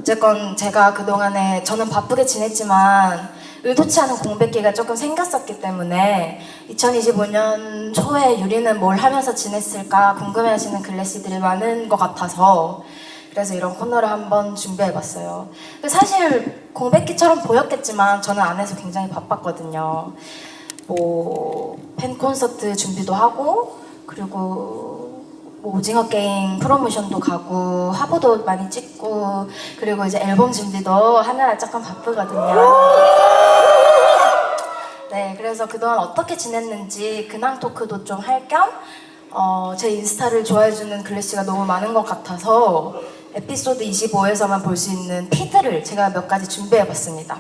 어쨌건 제가 그동안에 저는 바쁘게 지냈지만 의도치 않은 공백기가 조금 생겼었기 때문에 2025년 초에 유리는 뭘 하면서 지냈을까 궁금해하시는 글래시들이 많은 것 같아서 그래서 이런 코너를 한번 준비해봤어요. 근데 사실 공백기처럼 보였겠지만 저는 안에서 굉장히 바빴거든요. 뭐 팬 콘서트 준비도 하고 그리고 뭐 오징어 게임 프로모션도 가고 화보도 많이 찍고 그리고 이제 앨범 준비도 하느라 조금 바쁘거든요. 네, 그래서 그동안 어떻게 지냈는지 근황 토크도 좀 할 겸 제 인스타를 좋아해주는 글래시가 너무 많은 것 같아서 에피소드 25에서만 볼 수 있는 피드를 제가 몇 가지 준비해봤습니다.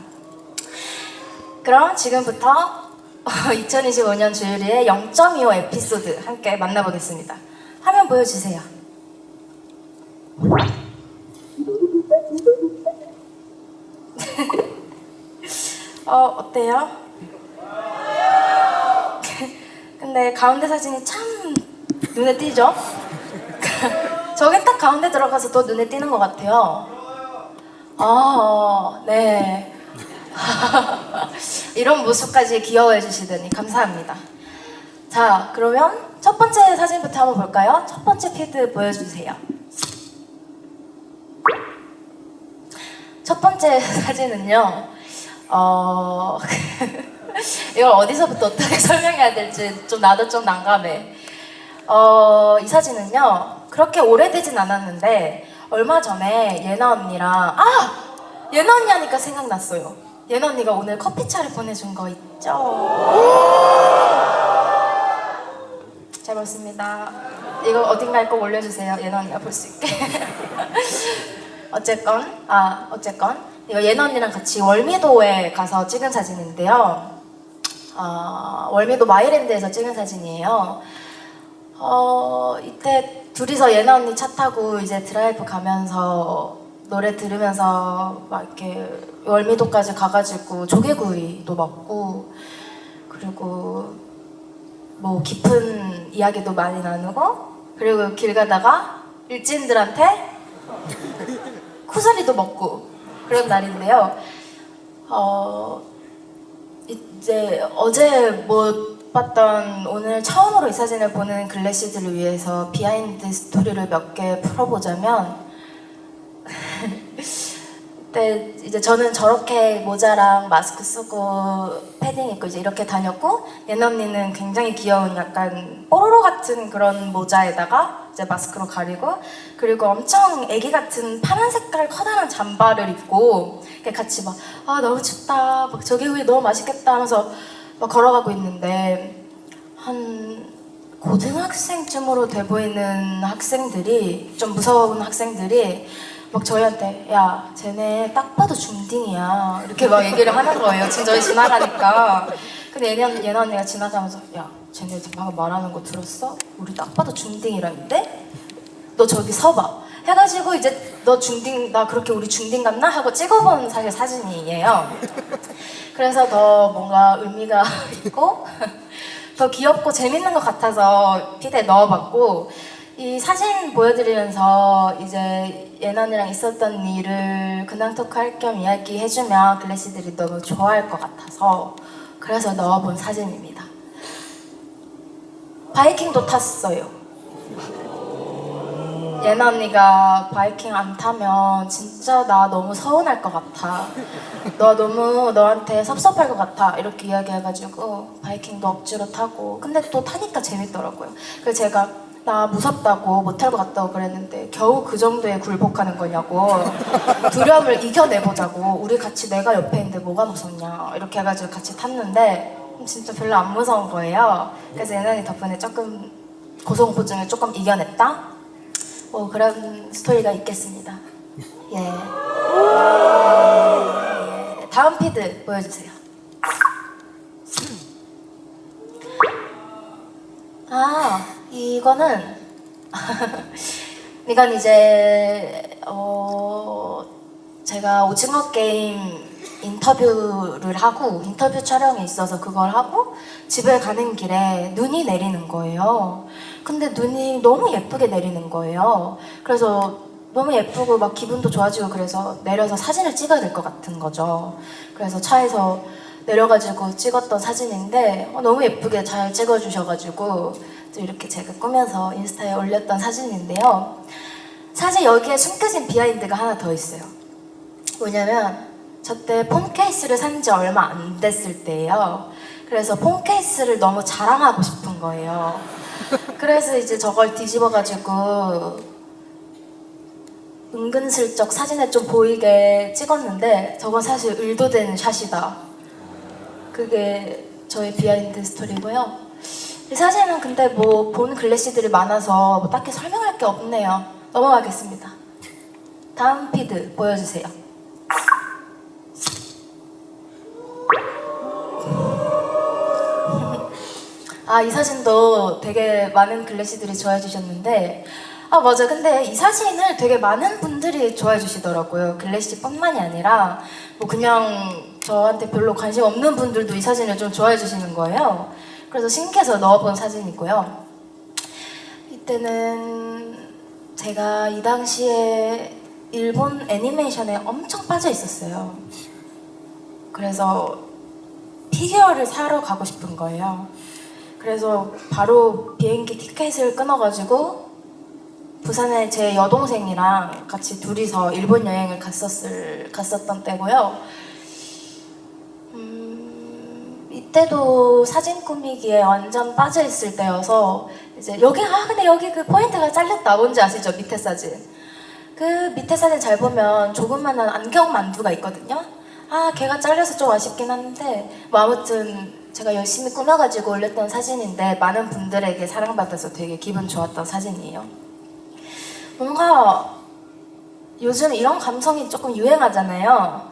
그럼 지금부터 2025년 주유리의 0.25 에피소드 함께 만나보겠습니다. 화면 보여주세요. 어때요? 근데 가운데 사진이 참 눈에 띄죠? 저게 딱 가운데 들어가서 더 눈에 띄는 것 같아요. 네. 이런 모습까지 귀여워해 주시더니 감사합니다. 자, 그러면 첫 번째 사진부터 한번 볼까요? 첫 번째 피드 보여주세요. 첫 번째 사진은요, 이걸 어디서부터 어떻게 설명해야 될지 나도 좀 난감해. 이 사진은요, 그렇게 오래되진 않았는데, 얼마 전에 예나 언니랑, 예나 언니 하니까 생각났어요. 예나 언니가 오늘 커피차를 보내준 거 있죠? 잘 먹습니다. 이거 어딘가에 꼭 올려주세요. 예나 언니가 볼 수 있게. 어쨌건 이거 예나 언니랑 같이 월미도에 가서 찍은 사진인데요. 월미도 마이랜드에서 찍은 사진이에요. 이때 둘이서 예나 언니 차 타고 이제 드라이브 가면서 노래 들으면서 막 이렇게 월미도까지 가가지고 조개구이도 먹고 그리고 뭐 깊은 이야기도 많이 나누고 그리고 길 가다가 일진들한테 쿠사리도 먹고 그런 날인데요. 이제 어제 못 봤던 오늘 처음으로 이 사진을 보는 글래시들을 위해서 비하인드 스토리를 몇 개 풀어보자면 그때 이제 저는 저렇게 모자랑 마스크 쓰고 패딩 입고 이제 이렇게 다녔고 예나 언니는 굉장히 귀여운 약간 뽀로로 같은 그런 모자에다가 이제 마스크로 가리고 그리고 엄청 애기 같은 파란 색깔 커다란 잠바를 입고 같이 막 너무 춥다 막 조개구이 너무 맛있겠다 하면서 막 걸어가고 있는데 한 고등학생쯤으로 돼 보이는 학생들이 좀 무서운 학생들이 막 저희한테 야 쟤네 딱 봐도 중딩이야 이렇게 막 얘기를 하는 거예요. 지금 저희 지나가니까. 근데 예나 언니가 지나가면서 야 쟤네 방금 말하는 거 들었어? 우리 딱 봐도 중딩이라는데? 너 저기 서봐 해가지고 이제 너 중딩 나 그렇게 우리 중딩 같나? 하고 찍어본 사실 사진이에요. 그래서 더 뭔가 의미가 있고 더 귀엽고 재밌는 것 같아서 피드에 넣어봤고 이 사진 보여드리면서 이제 예나 언니랑 있었던 일을 근황 토크 할 겸 이야기해주면 글래시들이 너무 좋아할 것 같아서 그래서 넣어본 사진입니다. 바이킹도 탔어요. 예나 언니가 바이킹 안 타면 진짜 나 너무 서운할 것 같아. 너 너무 너한테 섭섭할 것 같아. 이렇게 이야기해가지고 바이킹도 억지로 타고 근데 또 타니까 재밌더라고요. 그래서 제가 나 무섭다고 못할 것 같다고 그랬는데 겨우 그 정도에 굴복하는 거냐고 두려움을 이겨내보자고 우리 같이 내가 옆에 있는데 뭐가 무섭냐 이렇게 해가지고 같이 탔는데 진짜 별로 안 무서운 거예요. 그래서 예나 언니 덕분에 조금 고소공포증을 조금 이겨냈다? 뭐 그런 스토리가 있겠습니다. 예. 다음 피드 보여주세요. 이거는 이건 이제 제가 오징어 게임 인터뷰를 하고 인터뷰 촬영이 있어서 그걸 하고 집에 가는 길에 눈이 내리는 거예요. 근데 눈이 너무 예쁘게 내리는 거예요. 그래서 너무 예쁘고 막 기분도 좋아지고 그래서 내려서 사진을 찍어야 될 것 같은 거죠. 그래서 차에서 내려가지고 찍었던 사진인데 너무 예쁘게 잘 찍어주셔가지고 또 이렇게 제가 꾸며서 인스타에 올렸던 사진인데요. 사실 여기에 숨겨진 비하인드가 하나 더 있어요. 뭐냐면 저 때 폰 케이스를 산 지 얼마 안 됐을 때예요. 그래서 폰 케이스를 너무 자랑하고 싶은 거예요. 그래서 이제 저걸 뒤집어가지고 은근슬쩍 사진에 좀 보이게 찍었는데 저건 사실 의도된 샷이다. 그게 저의 비하인드 스토리고요. 이 사진은 근데 뭐 본 글래시들이 많아서 뭐 딱히 설명할 게 없네요. 넘어가겠습니다. 다음 피드 보여주세요. 아, 이 사진도 되게 많은 글래시들이 좋아해 주셨는데 아, 맞아. 근데 이 사진을 되게 많은 분들이 좋아해 주시더라고요. 글래시뿐만이 아니라 뭐 그냥 저한테 별로 관심 없는 분들도 이 사진을 좀 좋아해 주시는 거예요. 그래서 신기해서 넣어본 사진이고요. 이때는 제가 이 당시에 일본 애니메이션에 엄청 빠져 있었어요. 그래서 피규어를 사러 가고 싶은 거예요. 그래서 바로 비행기 티켓을 끊어가지고 부산에 제 여동생이랑 같이 둘이서 일본 여행을 갔었던 때고요. 이때도 사진 꾸미기에 완전 빠져 있을 때여서 이제 여기 근데 여기 그 포인트가 잘렸다. 뭔지 아시죠? 밑에 사진. 그 밑에 사진 잘 보면 조그만한 안경 만두가 있거든요. 아, 걔가 잘려서 좀 아쉽긴 한데 뭐 아무튼 제가 열심히 꾸며가지고 올렸던 사진인데 많은 분들에게 사랑받아서 되게 기분 좋았던 사진이에요. 뭔가 요즘 이런 감성이 조금 유행하잖아요.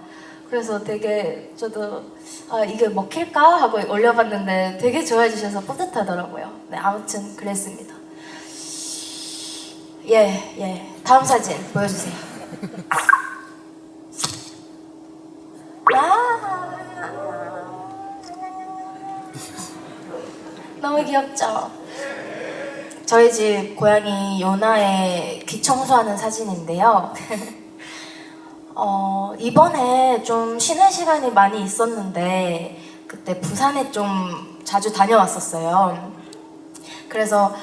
그래서 되게 저도 아, 이게 먹힐까 하고 올려봤는데 되게 좋아해 주셔서 뿌듯하더라고요. 네, 아무튼 그랬습니다. 예. 다음 사진 보여주세요. 아, 너무 귀엽죠? 저희 집 고양이 요나의 귀 청소하는 사진인데요. 이번에 좀 쉬는 시간이 많이 있었는데 그때 부산에 좀 자주 다녀왔었어요. 그래서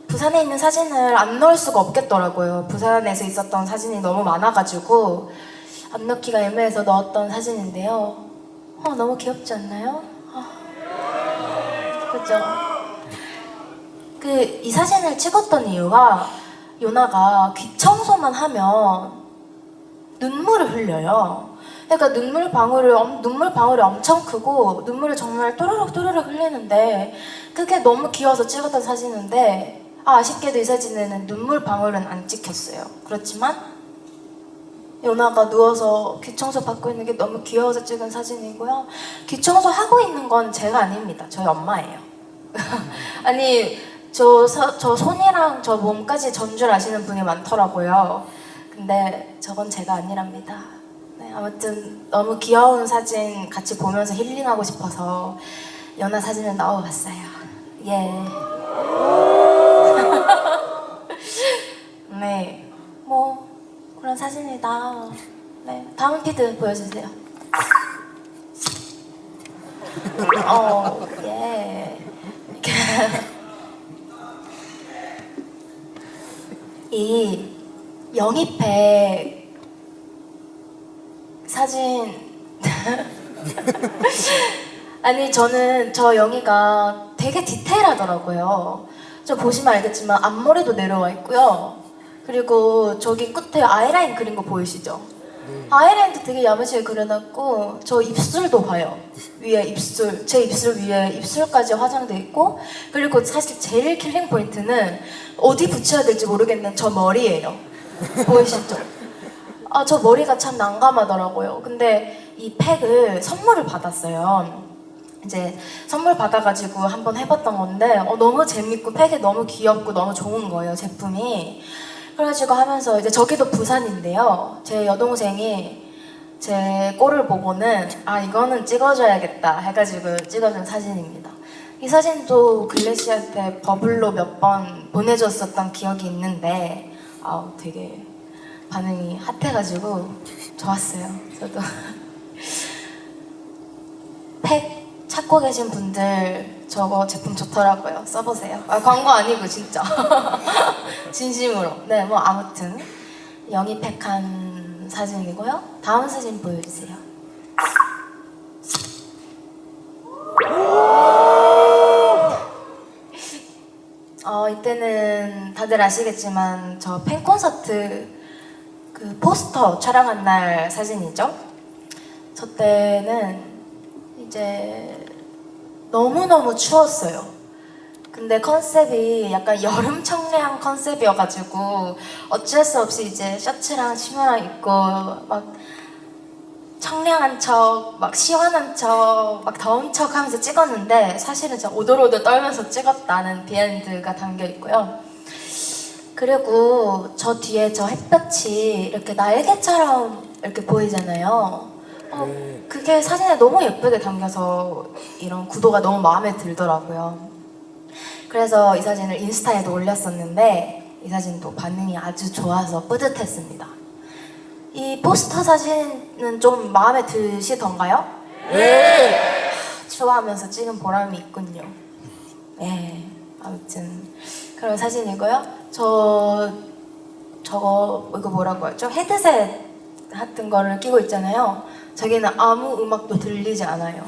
부산에 있는 사진을 안 넣을 수가 없겠더라고요. 부산에서 있었던 사진이 너무 많아가지고 안 넣기가 애매해서 넣었던 사진인데요. 너무 귀엽지 않나요? 그죠? 이 사진을 찍었던 이유가 요나가 귀 청소만 하면 눈물을 흘려요. 그러니까 눈물 방울이 엄청 크고 눈물을 정말 또르륵 흘리는데 그게 너무 귀여워서 찍었던 사진인데 아쉽게도 이 사진에는 눈물 방울은 안 찍혔어요. 그렇지만 요나가 누워서 귀 청소 받고 있는 게 너무 귀여워서 찍은 사진이고요. 귀 청소 하고 있는 건 제가 아닙니다. 저희 엄마예요. 아니 저 손이랑 저 몸까지 전줄 아시는 분이 많더라고요. 근데 저건 제가 아니랍니다. 네, 아무튼 너무 귀여운 사진 같이 보면서 힐링하고 싶어서 연하 사진을 넣어봤어요. 예. 네, 뭐 그런 사진이다. 네, 다음 피드 보여주세요. 예. 이 영입백 사진 아니 저는 저 영희가 되게 디테일하더라고요. 저 보시면 알겠지만 앞머리도 내려와 있고요. 그리고 저기 끝에 아이라인 그린 거 보이시죠? 아이라인도 되게 야무지게 그려놨고 저 입술도 봐요. 위에 입술, 제 입술 위에 입술까지 화장돼 있고 그리고 사실 제일 킬링 포인트는 어디 붙여야 될지 모르겠는 저 머리예요. 보이시죠? 아, 저 머리가 참 난감하더라고요. 근데 이 팩을 선물을 받았어요. 이제 선물 받아가지고 한번 해봤던 건데 너무 재밌고 팩이 너무 귀엽고 너무 좋은 거예요, 제품이. 그래가지고 하면서 이제 저기도 부산인데요. 제 여동생이 제 꼴을 보고는 아, 이거는 찍어줘야겠다 해가지고 찍어준 사진입니다. 이 사진도 글래시한테 버블로 몇 번 보내줬었던 기억이 있는데 되게 반응이 핫해가지고 좋았어요. 저도 팩 찾고 계신 분들 저거 제품 좋더라고요. 써보세요. 아, 광고 아니고 진짜 진심으로. 네, 뭐 아무튼 영입팩한 사진이고요. 다음 사진 보여주세요. 이때는 다들 아시겠지만 저 팬콘서트 그 포스터 촬영한 날 사진이죠. 저 때는 이제 너무너무 추웠어요. 근데 컨셉이 약간 여름 청량한 컨셉이어가지고 어쩔 수 없이 이제 셔츠랑 치마랑 입고 막 청량한 척, 막 시원한 척, 막 더운 척 하면서 찍었는데 사실은 진짜 오돌오돌 떨면서 찍었다는 비하인드가 담겨 있고요. 그리고 저 뒤에 저 햇볕이 이렇게 날개처럼 이렇게 보이잖아요. 그게 사진에 너무 예쁘게 담겨서 이런 구도가 너무 마음에 들더라고요. 그래서 이 사진을 인스타에도 올렸었는데 이 사진도 반응이 아주 좋아서 뿌듯했습니다. 이 포스터 사진은 좀 마음에 드시던가요? 네! 좋아하면서 찍은 보람이 있군요. 네, 아무튼 그런 사진이고요. 저거 이거 뭐라고 하죠? 헤드셋 같은 거를 끼고 있잖아요. 저기는 아무 음악도 들리지 않아요.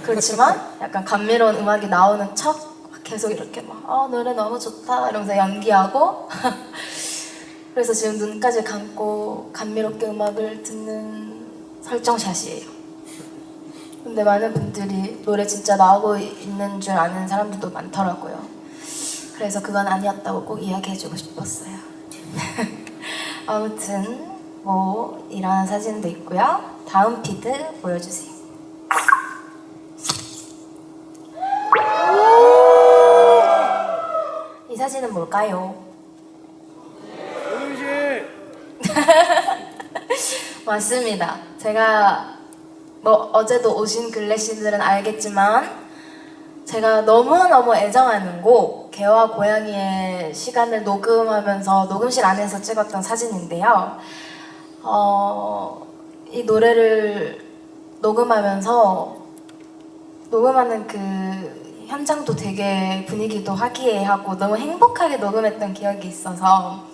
그렇지만 약간 감미로운 음악이 나오는 척 계속 이렇게 막 노래 너무 좋다 이러면서 연기하고 그래서 지금 눈까지 감고 감미롭게 음악을 듣는 설정샷이에요. 근데 많은 분들이 노래 진짜 나오고 있는 줄 아는 사람들도 많더라고요. 그래서 그건 아니었다고 꼭 이야기해주고 싶었어요. 아무튼 뭐 이런 사진도 있고요. 다음 피드 보여주세요. 이 사진은 뭘까요? 맞습니다. 제가 뭐 어제도 오신 글래시들은 알겠지만 제가 너무너무 애정하는 곡 개와 고양이의 시간을 녹음하면서 녹음실 안에서 찍었던 사진인데요. 이 노래를 녹음하면서 녹음하는 그 현장도 되게 분위기도 화기애애하고 너무 행복하게 녹음했던 기억이 있어서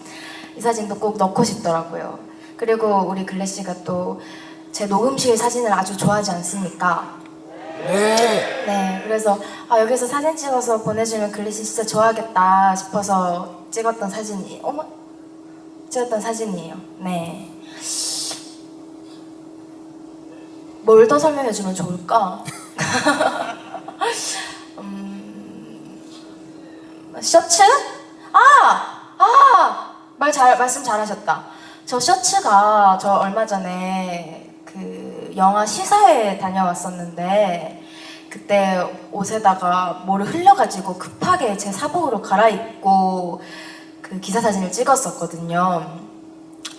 이 사진도 꼭 넣고 싶더라고요. 그리고 우리 글래시가 또 제 녹음실 사진을 아주 좋아하지 않습니까? 네, 그래서 여기서 사진 찍어서 보내주면 글래시 진짜 좋아하겠다 싶어서 찍었던 사진이에요. 네. 뭘 더 설명해주면 좋을까? 셔츠? 말씀 잘하셨다. 저 셔츠가 저 얼마 전에 그 영화 시사회에 다녀왔었는데 그때 옷에다가 뭐를 흘려가지고 급하게 제 사복으로 갈아입고 그 기사 사진을 찍었었거든요.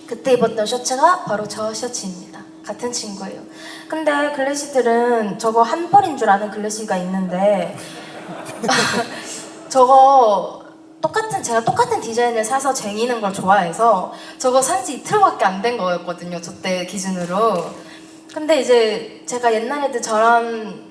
그때 입었던 셔츠가 바로 저 셔츠입니다. 같은 친구예요. 근데 글래시들은 저거 한 벌인 줄 아는 글래시가 있는데 제가 똑같은 디자인을 사서 쟁이는 걸 좋아해서 저거 산지 이틀밖에 안 된 거였거든요. 저 때 기준으로. 근데 이제 제가 옛날에도 저런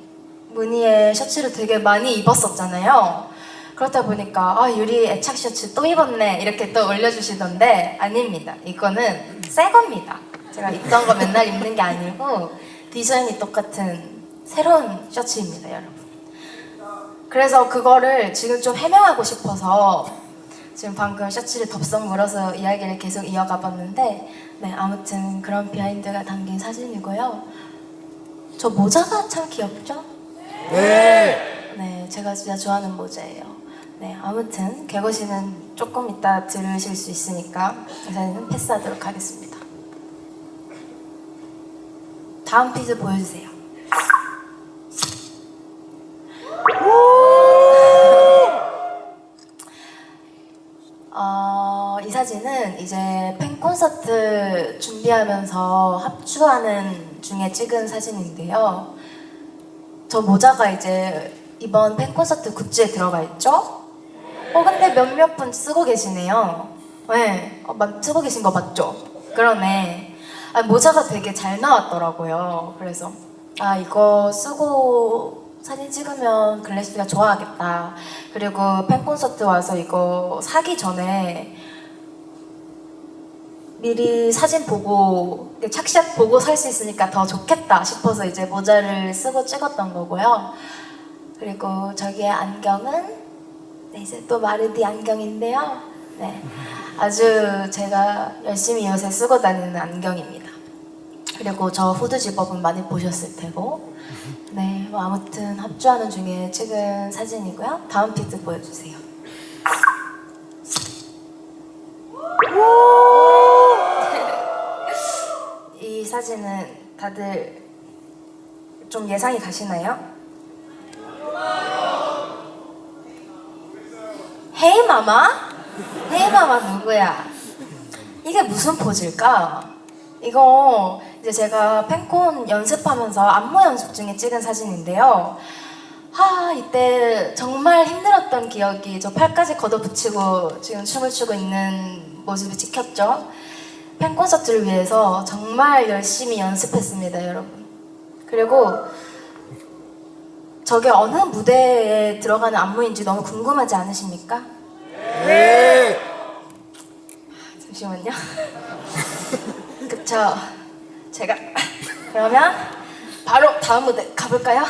무늬의 셔츠를 되게 많이 입었었잖아요. 그렇다 보니까 유리 애착 셔츠 또 입었네 이렇게 또 올려주시던데 아닙니다. 이거는 새 겁니다. 제가 입던 거 맨날 입는 게 아니고 디자인이 똑같은 새로운 셔츠입니다, 여러분. 그래서 그거를 지금 좀 해명하고 싶어서 지금 방금 셔츠를 덥석 물어서 이야기를 계속 이어가 봤는데 네, 아무튼 그런 비하인드가 담긴 사진이고요. 저 모자가 참 귀엽죠? 네, 제가 진짜 좋아하는 모자예요. 네, 아무튼 개고시는 조금 이따 들으실 수 있으니까 이 사진은 패스하도록 하겠습니다. 다음 피드 보여주세요. 이 사진은 이제 팬콘서트 준비하면서 합주하는 중에 찍은 사진인데요. 저 모자가 이제 이번 팬콘서트 굿즈에 들어가 있죠? 근데 몇몇 분 쓰고 계시네요. 네, 쓰고 계신 거 맞죠? 그러네. 아, 모자가 되게 잘 나왔더라고요. 그래서 아, 이거 쓰고 사진 찍으면 글래시가 좋아하겠다. 그리고 팬콘서트 와서 이거 사기 전에 미리 사진 보고 착샷 보고 살 수 있으니까 더 좋겠다 싶어서 이제 모자를 쓰고 찍었던 거고요. 그리고 저기의 안경은 네, 이제 또 마르디 안경인데요. 네, 아주 제가 열심히 요새 쓰고 다니는 안경입니다. 그리고 저 후드 집업은 많이 보셨을 테고, 네, 뭐 아무튼 합주하는 중에 찍은 사진이고요. 다음 피드 보여주세요. 이 사진은 다들 좀 예상이 가시나요? 헤이 마마? 헤이 마마 누구야? 이게 무슨 포즈일까? 이거 이제 제가 팬콘 연습하면서 안무 연습 중에 찍은 사진인데요. 이때 정말 힘들었던 기억이 저 팔까지 걷어붙이고 지금 춤을 추고 있는 모습이 찍혔죠. 팬콘서트를 위해서 정말 열심히 연습했습니다, 여러분. 그리고 저게 어느 무대에 들어가는 안무인지 너무 궁금하지 않으십니까? 네. 잠시만요. 그쵸. 제가 그러면 바로 다음 무대 가볼까요?